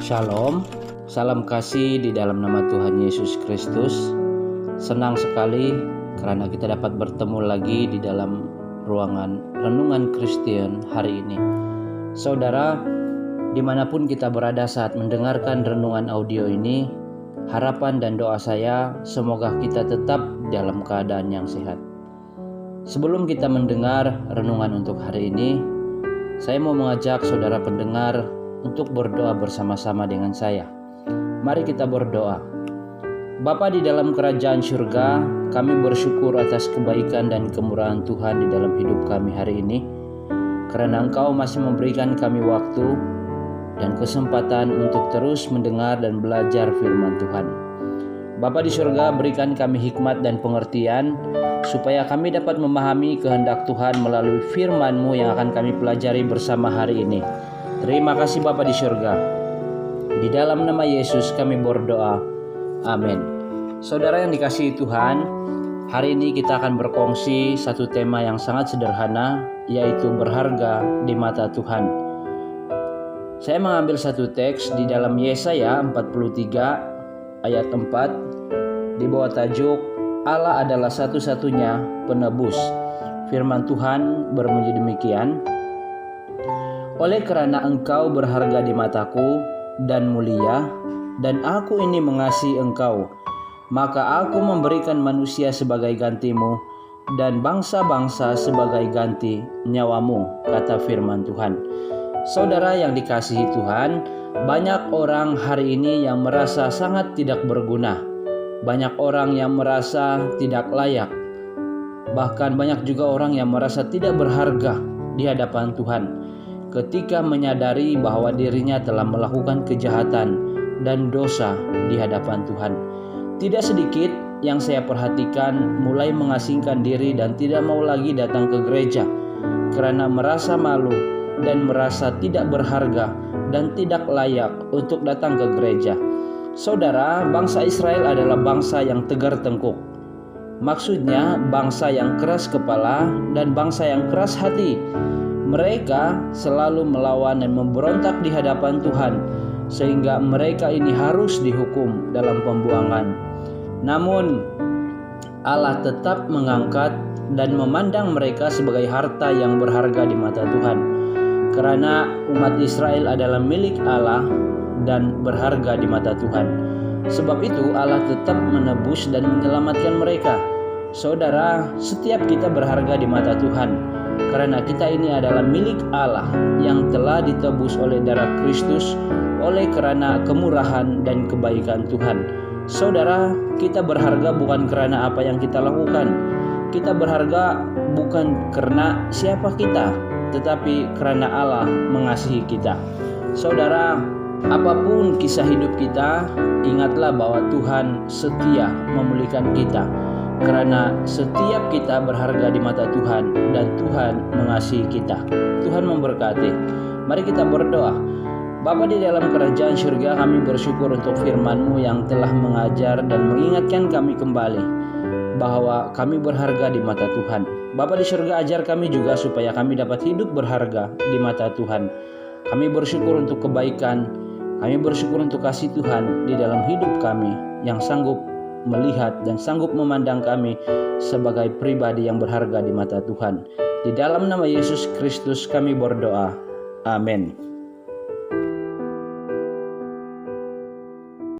Shalom, salam kasih di dalam nama Tuhan Yesus Kristus. Senang sekali karena kita dapat bertemu lagi di dalam ruangan renungan Kristen hari ini. Saudara, dimanapun kita berada saat mendengarkan renungan audio ini, harapan dan doa saya semoga kita tetap dalam keadaan yang sehat. Sebelum kita mendengar renungan untuk hari ini, saya mau mengajak saudara pendengar untuk berdoa bersama-sama dengan saya. Mari kita berdoa. Bapa di dalam kerajaan surga, kami bersyukur atas kebaikan dan kemurahan Tuhan di dalam hidup kami hari ini, karena Engkau masih memberikan kami waktu dan kesempatan untuk terus mendengar dan belajar firman Tuhan. Bapa di surga, berikan kami hikmat dan pengertian, supaya kami dapat memahami kehendak Tuhan melalui firman-Mu yang akan kami pelajari bersama hari ini. Terima kasih Bapa di surga. Di dalam nama Yesus kami berdoa. Amin. Saudara yang dikasihi Tuhan, hari ini kita akan berkongsi satu tema yang sangat sederhana, yaitu berharga di mata Tuhan. Saya mengambil satu teks di dalam Yesaya 43 ayat 4 di bawah tajuk Allah adalah satu-satunya penebus. Firman Tuhan berbunyi demikian. Oleh karena engkau berharga di mataku dan mulia, dan aku ini mengasihi engkau, maka aku memberikan manusia sebagai gantimu, dan bangsa-bangsa sebagai ganti nyawamu, kata firman Tuhan. Saudara yang dikasihi Tuhan, banyak orang hari ini yang merasa sangat tidak berguna. Banyak orang yang merasa tidak layak. Bahkan banyak juga orang yang merasa tidak berharga di hadapan Tuhan, ketika menyadari bahwa dirinya telah melakukan kejahatan dan dosa di hadapan Tuhan. Tidak sedikit yang saya perhatikan mulai mengasingkan diri dan tidak mau lagi datang ke gereja karena merasa malu dan merasa tidak berharga dan tidak layak untuk datang ke gereja. Saudara, bangsa Israel adalah bangsa yang tegar tengkuk. Maksudnya bangsa yang keras kepala dan bangsa yang keras hati. Mereka selalu melawan dan memberontak di hadapan Tuhan, sehingga mereka ini harus dihukum dalam pembuangan. Namun Allah tetap mengangkat dan memandang mereka sebagai harta yang berharga di mata Tuhan, karena umat Israel adalah milik Allah dan berharga di mata Tuhan. Sebab itu Allah tetap menebus dan menyelamatkan mereka. Saudara, setiap kita berharga di mata Tuhan, karena kita ini adalah milik Allah yang telah ditebus oleh darah Kristus oleh karena kemurahan dan kebaikan Tuhan. Saudara, kita berharga bukan karena apa yang kita lakukan. Kita berharga bukan karena siapa kita, tetapi karena Allah mengasihi kita. Saudara, apapun kisah hidup kita, ingatlah bahwa Tuhan setia memulihkan kita. Karena setiap kita berharga di mata Tuhan dan Tuhan mengasihi kita. Tuhan memberkati. Mari kita berdoa. Bapa di dalam kerajaan surga, kami bersyukur untuk firman-Mu yang telah mengajar dan mengingatkan kami kembali bahwa kami berharga di mata Tuhan. Bapa di surga, ajar kami juga supaya kami dapat hidup berharga di mata Tuhan. Kami bersyukur untuk kebaikan, kami bersyukur untuk kasih Tuhan di dalam hidup kami yang sanggup melihat dan sanggup memandang kami sebagai pribadi yang berharga di mata Tuhan. Di dalam nama Yesus Kristus kami berdoa. Amin.